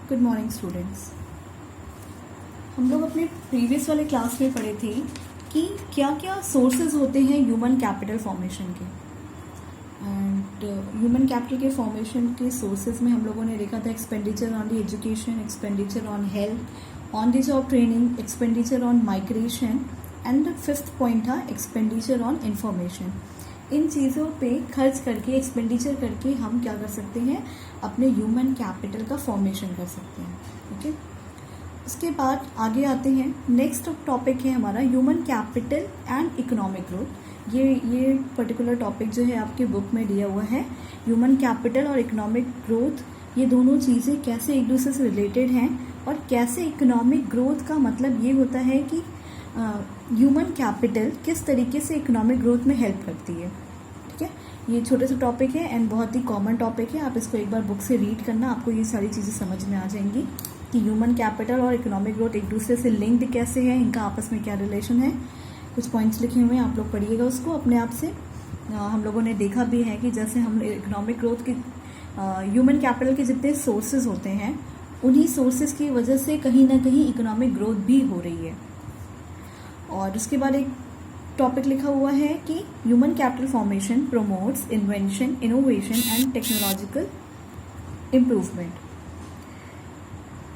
Good morning students. हम लोग अपने प्रीवियस वाले क्लास में पढ़े थे कि क्या क्या सोर्सेज होते हैं ह्यूमन कैपिटल फॉर्मेशन के। एंड ह्यूमन कैपिटल के फॉर्मेशन के सोर्सेज में हम लोगों ने देखा था expenditure on the education, expenditure on health, on the job training, expenditure on migration and the fifth point था एक्सपेंडिचर ऑन इंफॉर्मेशन। इन चीज़ों पे खर्च करके, एक्सपेंडिचर करके हम क्या कर सकते हैं, अपने ह्यूमन कैपिटल का फॉर्मेशन कर सकते हैं। ओके, उसके बाद आगे आते हैं। नेक्स्ट टॉपिक है हमारा human capital and economic growth. ये पर्टिकुलर टॉपिक जो है आपके बुक में दिया हुआ है। ह्यूमन कैपिटल और इकोनॉमिक ग्रोथ, ये दोनों चीज़ें कैसे एक दूसरे से रिलेटेड हैं और कैसे इकोनॉमिक ग्रोथ का मतलब ये होता है कि ह्यूमन कैपिटल किस तरीके से इकोनॉमिक ग्रोथ में हेल्प करती है। ठीक है, ये छोटे से टॉपिक है एंड बहुत ही कॉमन टॉपिक है। आप इसको एक बार बुक से रीड करना, आपको ये सारी चीज़ें समझ में आ जाएंगी कि ह्यूमन कैपिटल और इकोनॉमिक ग्रोथ एक दूसरे से लिंक्ड कैसे है, इनका आपस में क्या रिलेशन है। कुछ पॉइंट्स लिखे हुए हैं, आप लोग पढ़िएगा उसको अपने आप से। हम लोगों ने देखा भी है कि जैसे हम इकोनॉमिक ग्रोथ की ह्यूमन कैपिटल के जितने सोर्सेज होते हैं, उन्हीं सोर्सेज की वजह से कहीं ना कहीं इकोनॉमिक ग्रोथ भी हो रही है। और उसके बाद एक टॉपिक लिखा हुआ है कि human capital formation promotes invention, innovation and technological improvement.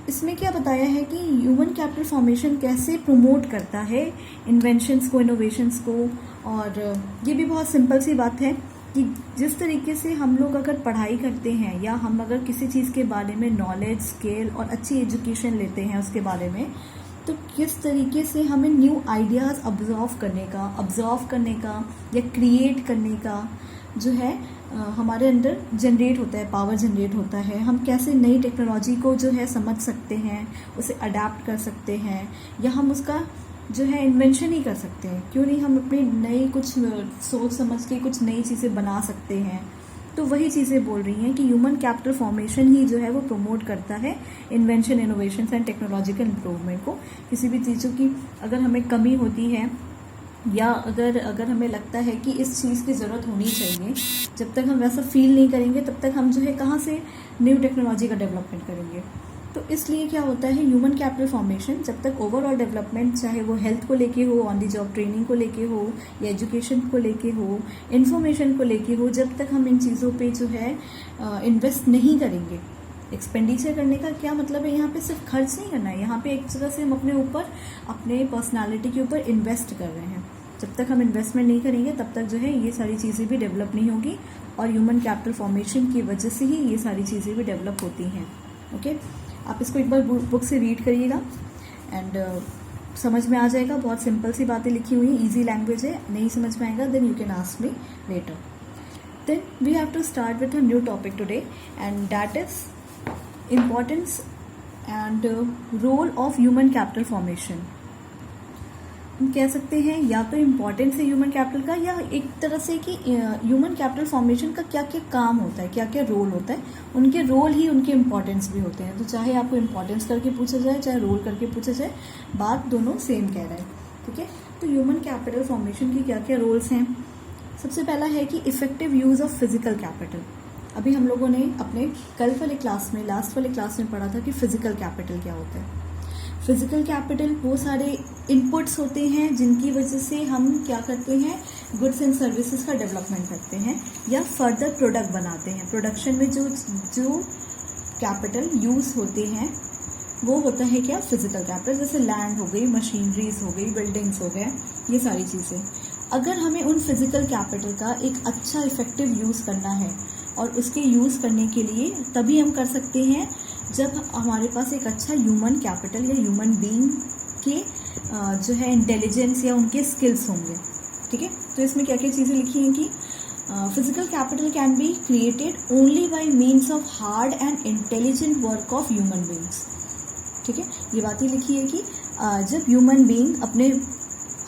इसमें क्या बताया है कि ह्यूमन कैपिटल फॉर्मेशन कैसे प्रमोट करता है इन्वेंशंस को, इनोवेशंस को। और ये भी बहुत सिंपल सी बात है कि जिस तरीके से हम लोग अगर पढ़ाई करते हैं या हम अगर किसी चीज़ के बारे में नॉलेज, स्किल और अच्छी एजुकेशन लेते हैं उसके बारे में, तो किस तरीके से हमें न्यू आइडियाज़ ऑब्जर्व करने का या क्रिएट करने का जो है हमारे अंदर जनरेट होता है, पावर जनरेट होता है। हम कैसे नई टेक्नोलॉजी को जो है समझ सकते हैं, उसे अडेप्ट कर सकते हैं, या हम उसका जो है इन्वेंशन ही कर सकते हैं। क्यों नहीं हम अपनी नई कुछ सोच समझ के कुछ नई चीज़ें बना सकते हैं। तो वही चीज़ें बोल रही हैं कि ह्यूमन कैपिटल फॉर्मेशन ही जो है वो प्रमोट करता है invention, innovation and technological improvement को। किसी भी चीज़ों की अगर हमें कमी होती है या अगर हमें लगता है कि इस चीज़ की ज़रूरत होनी चाहिए, जब तक हम वैसा फील नहीं करेंगे तब तक हम जो है कहाँ से न्यू टेक्नोलॉजी का डेवलपमेंट करेंगे। तो इसलिए क्या होता है, ह्यूमन कैपिटल फॉर्मेशन जब तक ओवरऑल डेवलपमेंट, चाहे वो हेल्थ को लेके हो, ऑन दी जॉब ट्रेनिंग को लेके हो, या एजुकेशन को लेके हो, इन्फॉर्मेशन को लेके हो, जब तक हम इन चीज़ों पे जो है इन्वेस्ट नहीं करेंगे। एक्सपेंडिचर करने का क्या मतलब है, यहाँ पे सिर्फ खर्च नहीं करना है, यहाँ पे एक तरह से हम अपने ऊपर, अपने पर्सनालिटी के ऊपर इन्वेस्ट कर रहे हैं। जब तक हम इन्वेस्टमेंट नहीं करेंगे तब तक जो है ये सारी चीज़ें भी डेवलप नहीं होगी, और ह्यूमन कैपिटल फॉर्मेशन की वजह से ही ये सारी चीज़ें भी डेवलप होती हैं। ओके, आप इसको एक बार बुक से रीड करिएगा एंड समझ में आ जाएगा। बहुत सिंपल सी बातें लिखी हुई हैं, ईजी लैंग्वेज है। नहीं समझ में आएगा then you can ask me later. Then we have to start with a new topic today and that is importance and role of human capital formation. हम कह सकते हैं या तो इम्पॉर्टेंस है ह्यूमन कैपिटल का, या एक तरह से कि ह्यूमन कैपिटल फॉर्मेशन का क्या क्या काम होता है, क्या क्या रोल होता है। उनके रोल ही उनके इम्पॉर्टेंस भी होते हैं। तो चाहे आपको इम्पॉर्टेंस करके पूछा जाए, चाहे रोल करके पूछा जाए, बात दोनों सेम कह रहा है। ठीक है, तो ह्यूमन कैपिटल फॉर्मेशन की क्या क्या रोल्स हैं। सबसे पहला है कि effective use of physical capital. अभी हम लोगों ने अपने कल वाले क्लास में, लास्ट वाले क्लास में पढ़ा था कि फिजिकल कैपिटल क्या होता है। फिजिकल कैपिटल वो सारे इनपुट्स होते हैं जिनकी वजह से हम क्या करते हैं, गुड्स एंड सर्विसेज का डेवलपमेंट करते हैं या फर्दर प्रोडक्ट बनाते हैं। प्रोडक्शन में जो कैपिटल यूज़ होते हैं वो होता है क्या, फिजिकल कैपिटल। जैसे लैंड हो गई, मशीनरीज हो गई, बिल्डिंग्स हो गए, ये सारी चीज़ें। अगर हमें उन फिजिकल कैपिटल का एक अच्छा इफेक्टिव यूज़ करना है, और उसके यूज़ करने के लिए तभी हम कर सकते हैं जब हमारे पास एक अच्छा ह्यूमन कैपिटल या ह्यूमन बीइंग के जो है इंटेलिजेंस या उनके स्किल्स होंगे। ठीक है, तो इसमें क्या क्या चीज़ें लिखी हैं कि physical capital can be created only by means of hard and intelligent work of human beings. ठीक है, ये बातें लिखी है कि जब ह्यूमन बीइंग अपने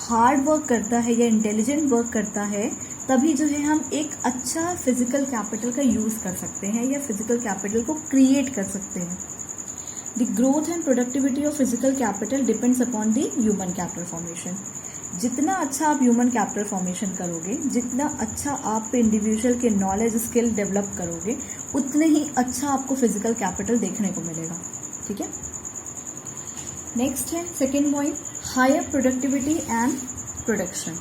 हार्ड वर्क करता है या इंटेलिजेंट वर्क करता है, तभी जो है हम एक अच्छा फिजिकल कैपिटल का यूज़ कर सकते हैं या फिजिकल कैपिटल को क्रिएट कर सकते हैं। The growth and productivity of physical capital depends upon the human capital formation. जितना अच्छा आप ह्यूमन कैपिटल फॉर्मेशन करोगे, जितना अच्छा आप इंडिविजुअल के नॉलेज, स्किल डेवलप करोगे, उतने ही अच्छा आपको फिजिकल कैपिटल देखने को मिलेगा। ठीक है। नेक्स्ट है second point, higher productivity and production.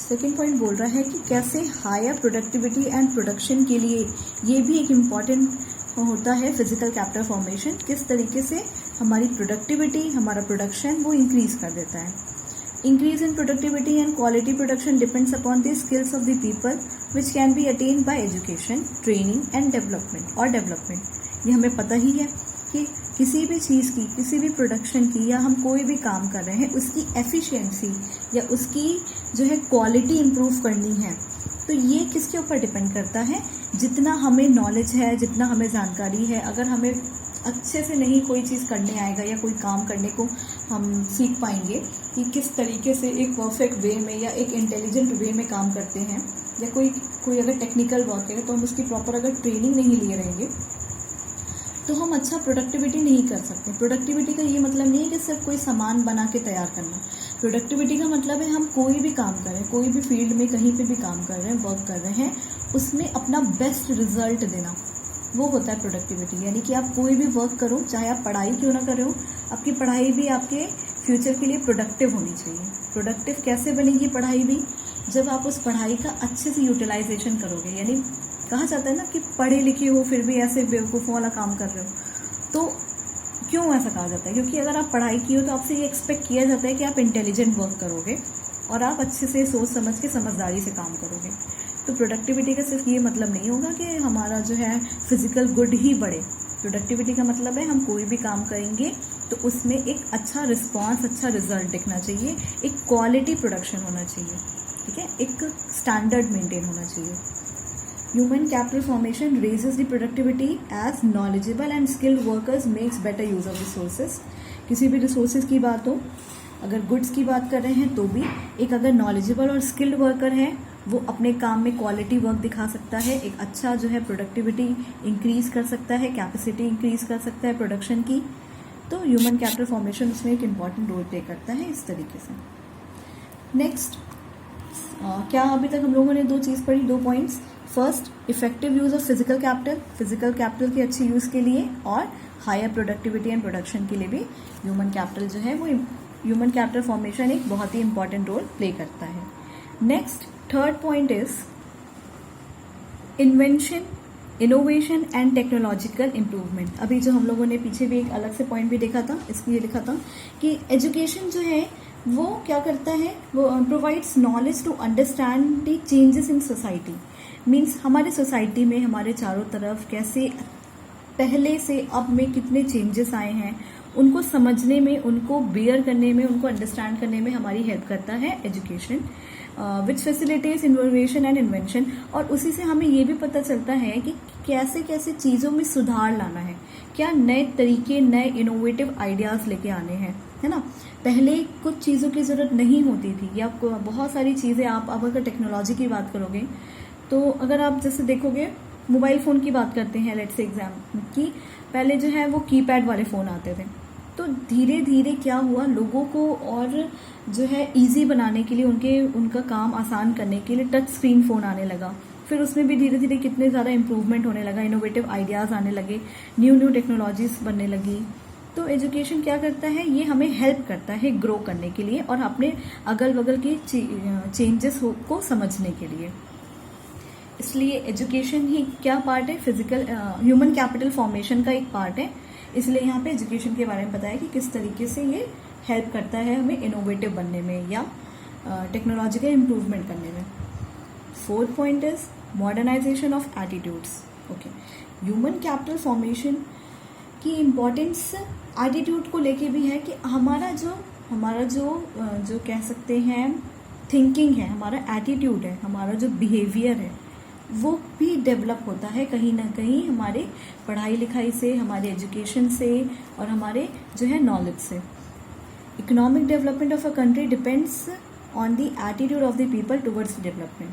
Second point बोल रहा है कि कैसे हायर प्रोडक्टिविटी एंड प्रोडक्शन के लिए, ये भी एक इम्पॉर्टेंट होता है फिजिकल कैपिटल फॉर्मेशन, किस तरीके से हमारी प्रोडक्टिविटी, हमारा प्रोडक्शन वो इंक्रीज कर देता है। Increase in productivity and quality production depends upon the skills of the people which can be attend bye education, training and development. ये हमें पता ही है कि किसी भी चीज़ की, किसी भी प्रोडक्शन की, या हम कोई भी काम कर रहे हैं, उसकी एफिशिएंसी या उसकी जो है क्वालिटी इम्प्रूव करनी है, तो ये किसके ऊपर डिपेंड करता है, जितना हमें नॉलेज है, जितना हमें जानकारी है। अगर हमें अच्छे से नहीं कोई चीज़ करने आएगा या कोई काम करने को हम सीख पाएंगे कि किस तरीके से एक परफेक्ट वे में या एक इंटेलिजेंट वे में काम करते हैं, या कोई अगर टेक्निकल वर्क है तो हम उसकी प्रॉपर अगर ट्रेनिंग नहीं लिए रहेंगे तो हम अच्छा प्रोडक्टिविटी नहीं कर सकते। प्रोडक्टिविटी का ये मतलब नहीं है कि सिर्फ कोई सामान बना के तैयार करना। प्रोडक्टिविटी का मतलब है हम कोई भी काम कर रहे हैं, कोई भी फील्ड में कहीं पे भी काम कर रहे हैं, वर्क कर रहे हैं, उसमें अपना बेस्ट रिजल्ट देना, वो होता है प्रोडक्टिविटी। यानी कि आप कोई भी वर्क करो, चाहे आप पढ़ाई क्यों ना कर रहे हो, आपकी पढ़ाई भी आपके फ्यूचर के लिए प्रोडक्टिव होनी चाहिए। प्रोडक्टिव कैसे बनेगी पढ़ाई भी, जब आप उस पढ़ाई का अच्छे से यूटिलाइजेशन करोगे। यानी कहा जाता है ना कि पढ़े लिखे हो फिर भी ऐसे बेवकूफ़ों वाला काम कर रहे हो, तो क्यों ऐसा कहा जाता है? क्योंकि अगर आप पढ़ाई की हो तो आपसे ये एक्सपेक्ट किया जाता है कि आप इंटेलिजेंट वर्क करोगे और आप अच्छे से सोच समझ के समझदारी से काम करोगे। तो प्रोडक्टिविटी का सिर्फ ये मतलब नहीं होगा कि हमारा जो है फिजिकल गुड ही बढ़े। प्रोडक्टिविटी का मतलब है हम कोई भी काम करेंगे तो उसमें एक अच्छा रिस्पॉन्स, अच्छा रिजल्ट दिखना चाहिए, एक क्वालिटी प्रोडक्शन होना चाहिए, ठीक है, एक स्टैंडर्ड मेंटेन होना चाहिए। Human capital formation raises the productivity as knowledgeable and skilled workers makes better use of resources। किसी भी रिसोर्सेज की बात हो, अगर गुड्स की बात कर रहे हैं तो भी एक अगर नॉलेजेबल और स्किल्ड वर्कर है वो अपने काम में क्वालिटी वर्क दिखा सकता है, एक अच्छा जो है प्रोडक्टिविटी इंक्रीज कर सकता है, कैपेसिटी इंक्रीज कर सकता है प्रोडक्शन की। तो ह्यूमन कैपिटल फॉर्मेशन उसमें एक इम्पॉर्टेंट रोल प्ले करता है इस तरीके से। नेक्स्ट क्या अभी तक हम लोगों ने दो चीज़ पढ़ी, दो points. First, effective use of physical capital की अच्छी यूज़ के लिए, और हायर प्रोडक्टिविटी एंड प्रोडक्शन के लिए भी ह्यूमन कैपिटल जो है वो ह्यूमन कैपिटल फॉर्मेशन एक बहुत ही इंपॉर्टेंट रोल प्ले करता है। Next third point is invention, innovation and technological improvement. अभी जो हम लोगों ने पीछे भी एक अलग से पॉइंट भी देखा था, इसलिए लिखा था कि एजुकेशन जो है वो क्या करता है, वो provides knowledge to understand the changes in society. Means हमारे सोसाइटी में, हमारे चारों तरफ कैसे पहले से अब में कितने चेंजेस आए हैं, उनको समझने में, उनको बेयर करने में, उनको अंडरस्टैंड करने में हमारी हेल्प करता है education, which facilitates innovation and invention. और उसी से हमें ये भी पता चलता है कि कैसे कैसे चीज़ों में सुधार लाना है, क्या नए तरीके, नए इनोवेटिव आइडियाज़ लेके आने हैं, है ना। पहले कुछ चीज़ों की ज़रूरत नहीं होती थी, या बहुत सारी चीज़ें आप अब अगर टेक्नोलॉजी की बात करोगे तो अगर आप जैसे देखोगे, मोबाइल फ़ोन की बात करते हैं, लेट्स से एग्जाम की, पहले जो है वो कीपैड वाले फ़ोन आते थे। तो धीरे धीरे क्या हुआ, लोगों को और जो है इजी बनाने के लिए, उनका काम आसान करने के लिए टच स्क्रीन फ़ोन आने लगा। फिर उसमें भी धीरे धीरे कितने ज़्यादा इम्प्रूवमेंट होने लगा, इनोवेटिव आइडियाज़ आने लगे, न्यू टेक्नोलॉजीज़ बनने लगी। तो एजुकेशन क्या करता है, ये हमें हेल्प करता है ग्रो करने के लिए और अपने अगल बगल के चेंजेस को समझने के लिए। इसलिए एजुकेशन ही क्या पार्ट है, फिजिकल ह्यूमन कैपिटल फॉर्मेशन का एक पार्ट है। इसलिए यहाँ पे एजुकेशन के बारे में बताया कि किस तरीके से ये हेल्प करता है हमें इनोवेटिव बनने में या टेक्नोलॉजिकल इम्प्रूवमेंट करने में। Fourth point is modernisation of attitudes. Okay, human capital formation की इम्पोर्टेंस एटीट्यूड को लेके भी है कि हमारा जो कह सकते हैं थिंकिंग है, हमारा एटीट्यूड है, हमारा जो बिहेवियर है वो भी डेवलप होता है कहीं ना कहीं हमारे पढ़ाई लिखाई से, हमारे एजुकेशन से और हमारे जो है नॉलेज से। Economic development of a country depends on the attitude of the people towards development.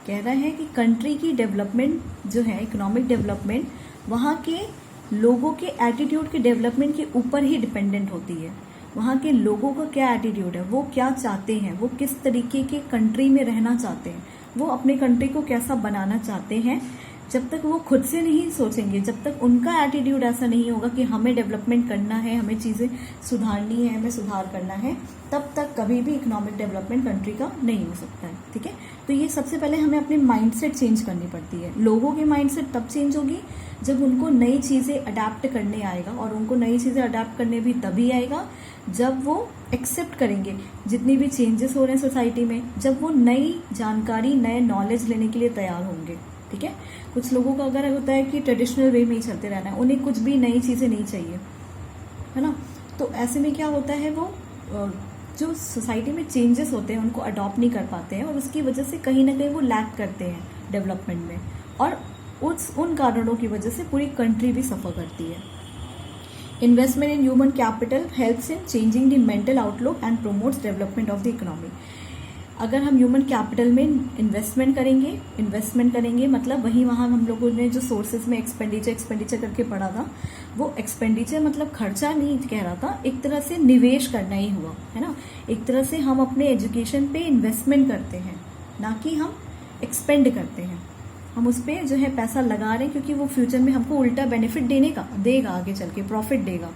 कह रहा है कि कंट्री की डेवलपमेंट जो है, इकोनॉमिक डेवलपमेंट, वहाँ के लोगों के एटीट्यूड के डेवलपमेंट के ऊपर ही डिपेंडेंट होती है। वहाँ के लोगों का क्या एटीट्यूड है, वो क्या चाहते हैं, वो किस तरीके के कंट्री में रहना चाहते हैं, वो अपने कंट्री को कैसा बनाना चाहते हैं, जब तक वो खुद से नहीं सोचेंगे, जब तक उनका एटीट्यूड ऐसा नहीं होगा कि हमें डेवलपमेंट करना है, हमें चीज़ें सुधारनी है, हमें सुधार करना है, तब तक कभी भी इकोनॉमिक डेवलपमेंट कंट्री का नहीं हो सकता है। ठीक है, तो ये सबसे पहले हमें अपनी माइंडसेट चेंज करनी पड़ती है। लोगों की माइंडसेट तब चेंज होगी जब उनको नई चीज़ें अडेप्ट करने आएगा, और उनको नई चीज़ें अडेप्ट करने भी तभी आएगा जब वो एक्सेप्ट करेंगे जितनी भी चेंजेस हो रहे हैं सोसाइटी में, जब वो नई जानकारी, नए नॉलेज लेने के लिए तैयार होंगे। ठीक है, कुछ लोगों का अगर होता है कि ट्रेडिशनल वे में ही चलते रहना है, उन्हें कुछ भी नई चीज़ें नहीं चाहिए, है ना। तो ऐसे में क्या होता है, वो जो सोसाइटी में चेंजेस होते हैं उनको अडॉप्ट नहीं कर पाते हैं, और उसकी वजह से कहीं ना कहीं वो लैक करते हैं डेवलपमेंट में, और उन कारणों की वजह से पूरी कंट्री भी सफ़र करती है। Investment in human capital helps in changing the mental outlook and promotes development of the economy. अगर हम ह्यूमन कैपिटल में इन्वेस्टमेंट करेंगे मतलब वहाँ हम लोगों ने जो सोर्सेज में एक्सपेंडिचर करके पढ़ा था, वो एक्सपेंडिचर मतलब खर्चा नहीं कह रहा था, एक तरह से निवेश करना ही हुआ, है ना। एक तरह से हम अपने एजुकेशन पे इन्वेस्टमेंट करते हैं, ना कि हम एक्सपेंड करते हैं। हम उस पर जो है पैसा लगा रहे हैं क्योंकि वो फ्यूचर में हमको उल्टा बेनिफिट देगा, आगे चल के प्रॉफिट देगा।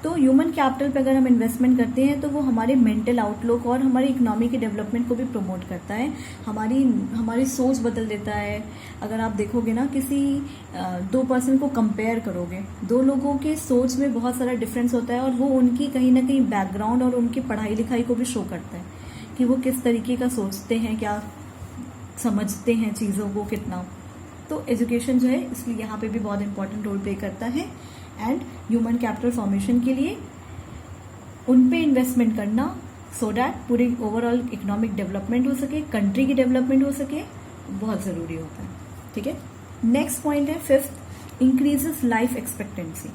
तो ह्यूमन कैपिटल पे अगर हम इन्वेस्टमेंट करते हैं तो वो हमारे मेंटल आउटलुक और हमारी इकोनॉमी के डेवलपमेंट को भी प्रमोट करता है, हमारी सोच बदल देता है। अगर आप देखोगे ना, किसी दो पर्सन को कंपेयर करोगे, दो लोगों के सोच में बहुत सारा डिफरेंस होता है, और वो उनकी कहीं ना कहीं बैकग्राउंड और उनकी पढ़ाई लिखाई को भी शो करता है कि वो किस तरीके का सोचते हैं, क्या समझते हैं चीज़ों को कितना। तो एजुकेशन जो है इसलिए यहाँ पे भी बहुत इंपॉर्टेंट रोल प्ले करता है। एंड ह्यूमन कैपिटल फॉर्मेशन के लिए उन पे इन्वेस्टमेंट करना सो डैट पूरी ओवरऑल इकोनॉमिक डेवलपमेंट हो सके, कंट्री की डेवलपमेंट हो सके, बहुत ज़रूरी होता है। ठीक है, नेक्स्ट पॉइंट है fifth, increases life expectancy.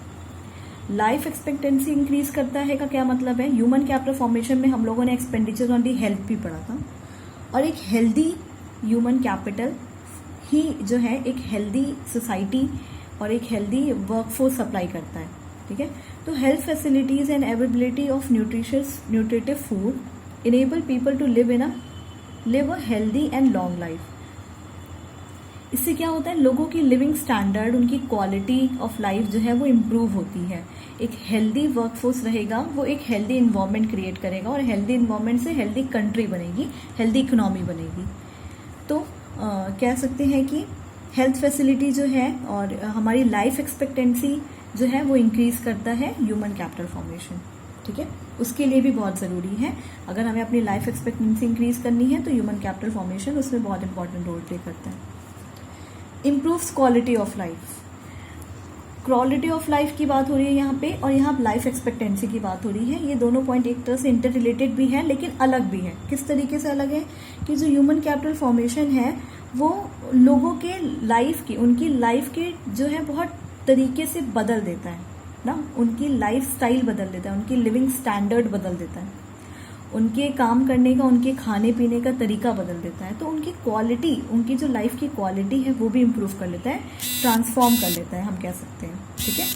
Life expectancy increase करता है का क्या मतलब है? ह्यूमन कैपिटल फॉर्मेशन में हम लोगों ने एक्सपेंडिचर ऑन दी हेल्थ भी पढ़ा था, और एक हेल्दी ह्यूमन कैपिटल ही जो है एक हेल्दी सोसाइटी और एक हेल्दी वर्कफोर्स सप्लाई करता है। ठीक है, तो health facilities and availability of nutritive food enable people to live a healthy and long life. इससे क्या होता है, लोगों की लिविंग स्टैंडर्ड, उनकी क्वालिटी ऑफ लाइफ जो है वो इम्प्रूव होती है। एक हेल्दी वर्कफोर्स रहेगा, वो एक हेल्दी इन्वायरमेंट क्रिएट करेगा, और हेल्दी इन्वायरमेंट से हेल्दी कंट्री बनेगी, हेल्दी इकोनॉमी बनेगी। तो कह सकते हैं कि हेल्थ फैसिलिटी जो है और हमारी लाइफ एक्सपेक्टेंसी जो है वो इंक्रीज करता है ह्यूमन कैपिटल फॉर्मेशन। ठीक है, उसके लिए भी बहुत ज़रूरी है। अगर हमें अपनी लाइफ एक्सपेक्टेंसी इंक्रीज करनी है तो ह्यूमन कैपिटल फॉर्मेशन उसमें बहुत इंपॉर्टेंट रोल प्ले करता है। Improves quality of life. Quality of life की बात हो रही है यहाँ पे, और यहाँ लाइफ एक्सपेक्टेंसी की बात हो रही है। ये दोनों पॉइंट एक तरह से इंटर रिलेटेड भी है, लेकिन अलग भी है। किस तरीके से अलग है कि जो ह्यूमन कैपिटल फॉर्मेशन है वो लोगों के लाइफ की, उनकी लाइफ के जो है बहुत तरीके से बदल देता है ना, उनकी लाइफ स्टाइल बदल देता है, उनकी लिविंग स्टैंडर्ड बदल देता है, उनके काम करने का, उनके खाने पीने का तरीका बदल देता है। तो उनकी क्वालिटी, उनकी जो लाइफ की क्वालिटी है वो भी इम्प्रूव कर लेता है, ट्रांसफॉर्म कर लेता है, हम कह सकते हैं। ठीक है,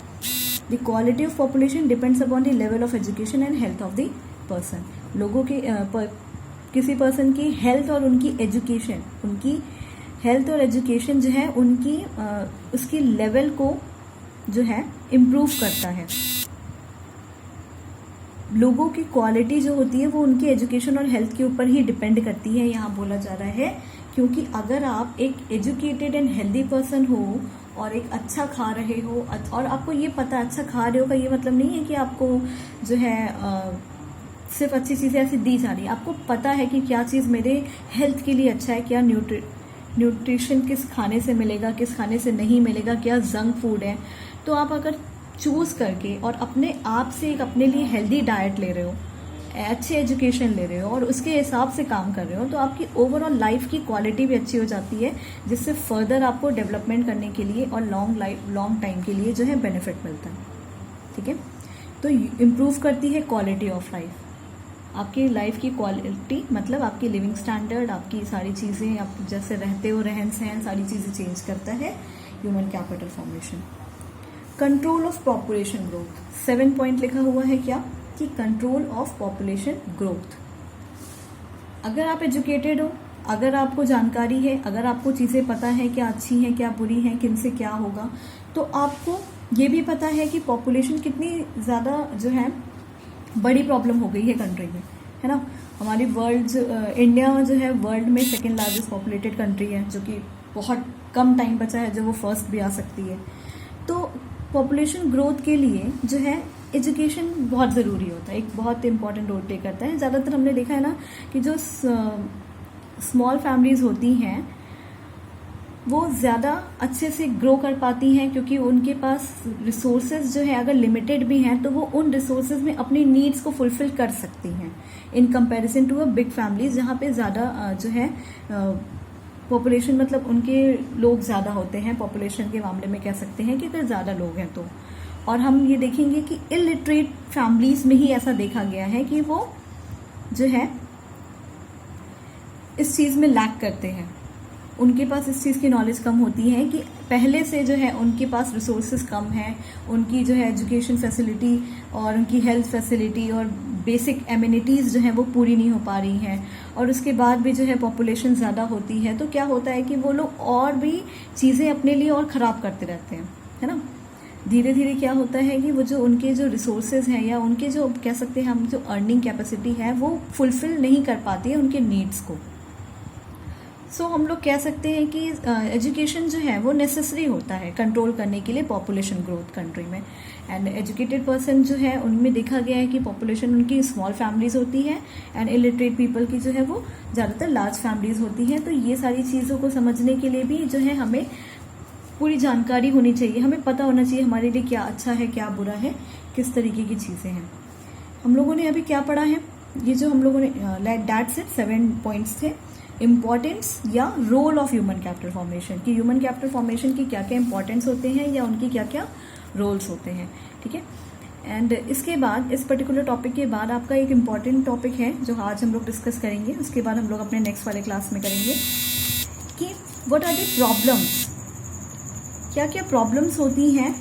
the quality of population depends upon the level of education and health of the person. लोगों के किसी पर्सन की हेल्थ और उनकी एजुकेशन, उनकी हेल्थ और एजुकेशन जो है उनकी उसकी लेवल को जो है इम्प्रूव करता है। लोगों की क्वालिटी जो होती है वो उनकी एजुकेशन और हेल्थ के ऊपर ही डिपेंड करती है, यहाँ बोला जा रहा है। क्योंकि अगर आप एक एजुकेटेड एंड हेल्दी पर्सन हो और एक अच्छा खा रहे हो, और आपको ये पता अच्छा खा रहे हो का ये मतलब नहीं है कि आपको जो है सिर्फ अच्छी चीज़ें ऐसी दी जा रही है। आपको पता है कि क्या चीज़ मेरे हेल्थ के लिए अच्छा है, क्या न्यूट्रिशन किस खाने से मिलेगा, किस खाने से नहीं मिलेगा, क्या जंक फूड है। तो आप अगर चूज करके और अपने आप से एक अपने लिए हेल्दी डाइट ले रहे हो, अच्छे एजुकेशन ले रहे हो और उसके हिसाब से काम कर रहे हो, तो आपकी ओवरऑल लाइफ की क्वालिटी भी अच्छी हो जाती है, जिससे फर्दर आपको डेवलपमेंट करने के लिए और लॉन्ग टाइम के लिए जो है बेनिफिट मिलता है। ठीक है, तो इम्प्रूव करती है क्वालिटी ऑफ लाइफ। आपकी लाइफ की क्वालिटी मतलब आपकी लिविंग स्टैंडर्ड, आपकी सारी चीज़ें, आप जैसे रहते हो, रहन सहन, सारी चीज़ें चेंज करता है human capital formation. Control of population growth, 7 point लिखा हुआ है क्या कि कंट्रोल ऑफ पॉपुलेशन ग्रोथ। अगर आप एजुकेटेड हो अगर आपको जानकारी है, अगर आपको चीज़ें पता है क्या अच्छी हैं क्या बुरी हैं, किन से क्या होगा, तो आपको ये भी पता है कि पॉपुलेशन कितनी ज़्यादा जो है बड़ी प्रॉब्लम हो गई है कंट्री में, है ना। हमारी इंडिया जो है वर्ल्ड में सेकेंड लार्जेस्ट पॉपुलेटेड कंट्री है, जो कि बहुत कम टाइम बचा है जो वो फर्स्ट भी आ सकती है। तो पॉपुलेशन ग्रोथ के लिए जो है एजुकेशन बहुत ज़रूरी होता है, एक बहुत इंपॉर्टेंट रोल प्ले करता है। ज़्यादातर हमने देखा है ना कि जो स्मॉल फैमिलीज़ होती हैं वो ज़्यादा अच्छे से ग्रो कर पाती हैं, क्योंकि उनके पास रिसोर्सेज जो है अगर लिमिटेड भी हैं तो वो उन रिसोर्सेज में अपनी नीड्स को फुलफिल कर सकती हैं in comparison to a big families, जहाँ पे ज़्यादा जो है पॉपुलेशन, मतलब उनके लोग ज़्यादा होते हैं। पॉपुलेशन के मामले में कह सकते हैं कि अगर ज़्यादा लोग हैं तो, और हम ये देखेंगे कि इलिटरेट फैमिलीज में ही ऐसा देखा गया है कि वो जो है इस चीज़ में लैक करते हैं, उनके पास इस चीज़ की नॉलेज कम होती है कि पहले से जो है उनके पास रिसोर्सेज कम है, उनकी जो है एजुकेशन फैसिलिटी और उनकी हेल्थ फैसिलिटी और बेसिक एमिनिटीज़ जो हैं वो पूरी नहीं हो पा रही हैं, और उसके बाद भी जो है पॉपुलेशन ज़्यादा होती है तो क्या होता है कि वो लोग और भी चीज़ें अपने लिए और ख़राब करते रहते हैं, है ना। धीरे धीरे क्या होता है कि वो जो उनके जो रिसोर्सेज हैं या उनके जो कह सकते हैं हम जो अर्निंग कैपेसिटी है वो फुलफिल नहीं कर पाती है उनके नीड्स को। सो हम लोग कह सकते हैं कि एजुकेशन जो है वो नेसेसरी होता है कंट्रोल करने के लिए पॉपुलेशन ग्रोथ कंट्री में। एंड एजुकेटेड पर्सन जो है उनमें देखा गया है कि पॉपुलेशन उनकी स्मॉल फैमिलीज होती है, एंड इलिटरेट पीपल की जो है वो ज़्यादातर लार्ज फैमिलीज होती हैं। तो ये सारी चीज़ों को समझने के लिए भी जो है हमें पूरी जानकारी होनी चाहिए, हमें पता होना चाहिए हमारे लिए क्या अच्छा है क्या बुरा है, किस तरीके की चीज़ें हैं। हम लोगों ने अभी क्या पढ़ा है, ये जो हम लोगों ने दैट्स इट 7 पॉइंट्स थे। इम्पॉर्टेंस या role of human capital formation, कि ह्यूमन कैपिटल फॉर्मेशन की क्या क्या इंपॉर्टेंस होते हैं या उनकी क्या क्या रोल्स होते हैं, ठीक है। एंड इसके बाद इस पर्टिकुलर टॉपिक के बाद आपका एक इम्पॉर्टेंट टॉपिक है जो आज हम लोग डिस्कस करेंगे, उसके बाद हम लोग अपने नेक्स्ट वाले क्लास में करेंगे कि व्हाट आर द प्रॉब्लम्स, क्या क्या प्रॉब्लम्स होती हैं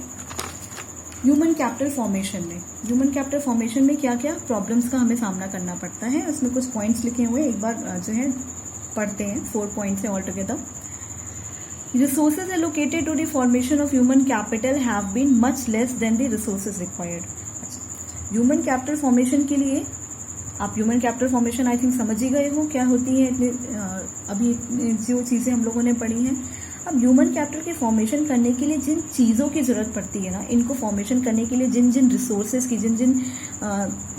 ह्यूमन कैपिटल फॉर्मेशन में। ह्यूमन कैपिटल फॉर्मेशन में क्या क्या प्रॉब्लम्स का हमें सामना करना पड़ता है, उसमें कुछ पॉइंट्स लिखे हुए एक बार जो है पढ़ते हैं। 4 पॉइंट्स हैं all together. Resources allocated to the formation of human capital have been much less than the resources required. Human capital formation के लिए आप human capital formation I think समझ ही गए हो क्या होती है, अभी जो चीज़ें हम लोगों ने पढ़ी हैं। अब ह्यूमन कैपिटल के फॉर्मेशन करने के लिए जिन चीज़ों की ज़रूरत पड़ती है ना, इनको फॉर्मेशन करने के लिए जिन जिन रिसोर्सेज की जिन जिन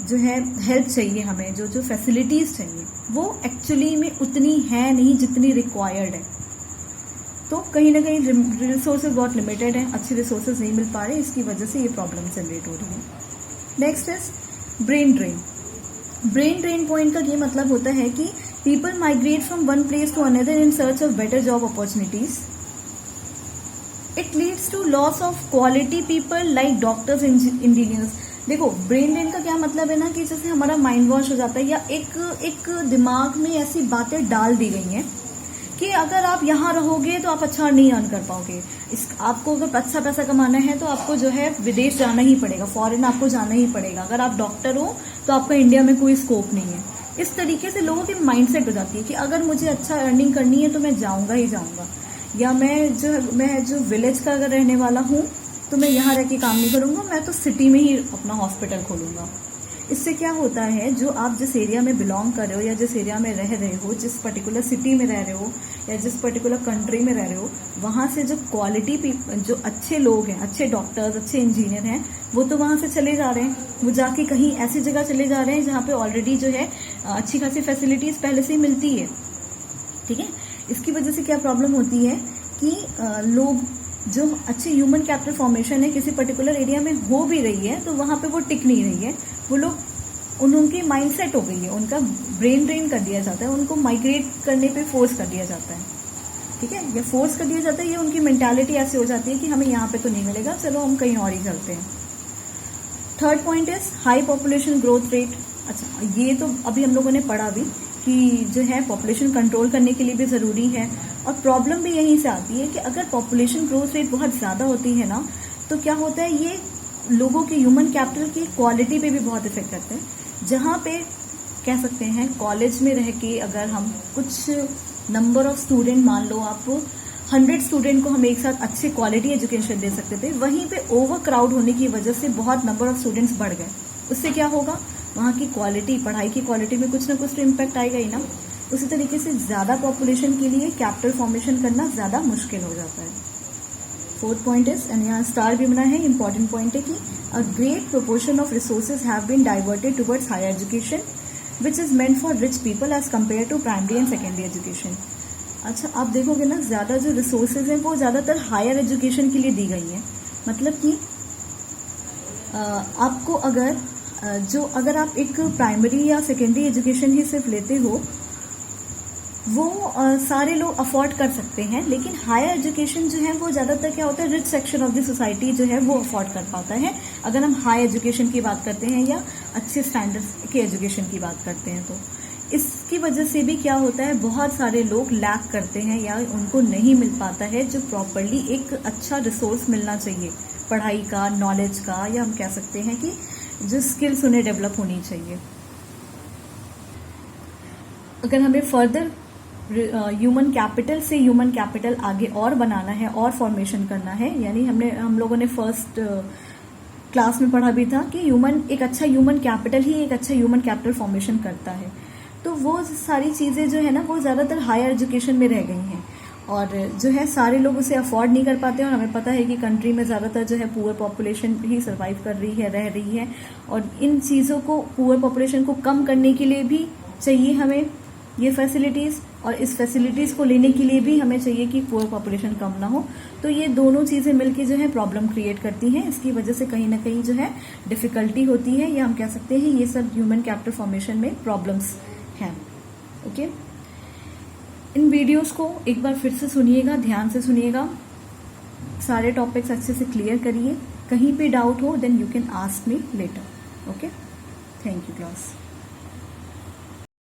जो है हेल्प चाहिए हमें, जो जो फैसिलिटीज़ चाहिए, वो एक्चुअली में उतनी है नहीं जितनी रिक्वायर्ड है। तो कहीं ना कहीं रिसोर्सेज बहुत लिमिटेड हैं, अच्छे रिसोर्सेज नहीं मिल पा रहे, इसकी वजह से ये प्रॉब्लम जनरेट हो रही है। Next is brain drain. Brain drain point का ये मतलब होता है कि people migrate from one place to another in search of better job opportunities. It leads to loss of quality people like doctors, engineers. देखो ब्रेन ड्रेन का क्या मतलब है ना कि जैसे हमारा माइंड वॉश हो जाता है, या एक दिमाग में ऐसी बातें डाल दी गई हैं कि अगर आप यहाँ रहोगे तो आप अच्छा नहीं अर्न कर पाओगे, आपको अगर अच्छा पैसा कमाना है तो आपको जो है विदेश जाना ही पड़ेगा, फॉरेन आपको जाना ही पड़ेगा, अगर आप डॉक्टर हो तो आपका इंडिया में कोई स्कोप नहीं है। इस तरीके से लोगों की माइंडसेट हो जाती है कि अगर मुझे अच्छा अर्निंग करनी है तो मैं जाऊंगा ही जाऊंगा, या मैं जो विलेज का अगर रहने वाला हूँ तो मैं यहाँ रह के काम नहीं करूँगा, मैं तो सिटी में ही अपना हॉस्पिटल खोलूँगा। इससे क्या होता है, जो आप जिस एरिया में बिलोंग कर रहे हो या जिस एरिया में रह रहे हो, जिस पर्टिकुलर सिटी में रह रहे हो या जिस पर्टिकुलर कंट्री में रह रहे हो, वहाँ से जो क्वालिटी जो अच्छे लोग हैं, अच्छे डॉक्टर्स, अच्छे इंजीनियर हैं, वो तो वहाँ से चले जा रहे हैं, वो जाके कहीं ऐसी जगह चले जा रहे हैं जहाँ पे ऑलरेडी जो है अच्छी खासी फैसिलिटीज़ पहले से ही मिलती है, ठीक है। इसकी वजह से क्या प्रॉब्लम होती है कि लोग जो अच्छे ह्यूमन कैपिटल फॉर्मेशन है किसी पर्टिकुलर एरिया में हो भी रही है तो वहाँ पे वो टिक नहीं रही है, वो लोग उनकी माइंडसेट हो गई है, उनका ब्रेन ड्रेन कर दिया जाता है, उनको माइग्रेट करने पे फोर्स कर दिया जाता है, ठीक है, या फोर्स कर दिया जाता है, ये उनकी मेंटालिटी ऐसी हो जाती है कि हमें यहाँ पे तो नहीं मिलेगा, चलो हम कहीं और ही चलते हैं। Third point is high population growth rate. अच्छा, ये तो अभी हम लोगों ने पढ़ा भी कि जो है पॉपुलेशन कंट्रोल करने के लिए भी ज़रूरी है, और प्रॉब्लम भी यहीं से आती है कि अगर पॉपुलेशन ग्रोथ रेट बहुत ज़्यादा होती है ना तो क्या होता है, ये लोगों के ह्यूमन कैपिटल की क्वालिटी पे भी बहुत इफेक्ट करते हैं। जहाँ पे कह सकते हैं कॉलेज में रह के अगर हम कुछ नंबर ऑफ स्टूडेंट, मान लो आप 100 स्टूडेंट को हम एक साथ अच्छे क्वालिटी एजुकेशन दे सकते थे, वहीं पे ओवर क्राउड होने की वजह से बहुत नंबर ऑफ स्टूडेंट्स बढ़ गए। उससे क्या होगा, वहाँ की क्वालिटी, पढ़ाई की क्वालिटी में कुछ ना कुछ तो इम्पैक्ट आएगा ही ना। उसी तरीके से ज़्यादा पॉपुलेशन के लिए कैपिटल फॉर्मेशन करना ज़्यादा मुश्किल हो जाता है। फोर्थ पॉइंट इज, एंड यहाँ स्टार भी बना है, इंपॉर्टेंट पॉइंट है कि a great proportion of resources have been diverted towards higher education which is meant for rich people as compare to primary and secondary education. अच्छा, आप देखोगे ना, ज़्यादा जो रिसोर्सेज हैं वो ज़्यादातर हायर एजुकेशन के लिए दी गई हैं। मतलब कि आपको अगर आप एक प्राइमरी या सेकेंडरी एजुकेशन ही सिर्फ लेते हो, वो सारे लोग अफोर्ड कर सकते हैं, लेकिन हायर एजुकेशन जो है वो ज़्यादातर क्या होता है, rich section of the society जो है वो अफोर्ड कर पाता है, अगर हम हाई एजुकेशन की बात करते हैं या अच्छे स्टैंडर्ड्स के एजुकेशन की बात करते हैं। तो इसकी वजह से भी क्या होता है, बहुत सारे लोग लैक करते हैं या उनको नहीं मिल पाता है जो प्रॉपरली एक अच्छा रिसोर्स मिलना चाहिए पढ़ाई का, नॉलेज का, या हम कह सकते हैं कि जो स्किल्स उन्हें डेवलप होनी चाहिए। अगर हमें फर्दर ह्यूमन कैपिटल से ह्यूमन कैपिटल आगे और बनाना है और फॉर्मेशन करना है, यानी हम लोगों ने फर्स्ट क्लास में पढ़ा भी था कि एक अच्छा ह्यूमन कैपिटल ही एक अच्छा ह्यूमन कैपिटल फॉर्मेशन करता है। तो वो सारी चीज़ें जो है ना वो ज़्यादातर हायर एजुकेशन में रह गई हैं, और जो है सारे लोग उसे अफोर्ड नहीं कर पाते। और हमें पता है कि कंट्री में ज़्यादातर जो है पुअर पॉपुलेशन ही सर्वाइव कर रही है, रह रही है, और इन चीज़ों को, पुअर पॉपुलेशन को कम करने के लिए भी चाहिए हमें ये फैसिलिटीज़, और इस फैसिलिटीज़ को लेने के लिए भी हमें चाहिए कि पुअर पॉपुलेशन कम ना हो। तो ये दोनों चीज़ें मिलके जो है प्रॉब्लम क्रिएट करती हैं। इसकी वजह से कहीं ना कहीं जो है डिफ़िकल्टी होती है, या हम कह सकते हैं ये सब ह्यूमन कैपिटल फॉर्मेशन में प्रॉब्लम्स हैं। ओके, इन वीडियोस को एक बार फिर से सुनिएगा, ध्यान से सुनिएगा, सारे टॉपिक्स अच्छे से क्लियर करिए। कहीं पे डाउट हो then you can ask me later. Okay, thank you class.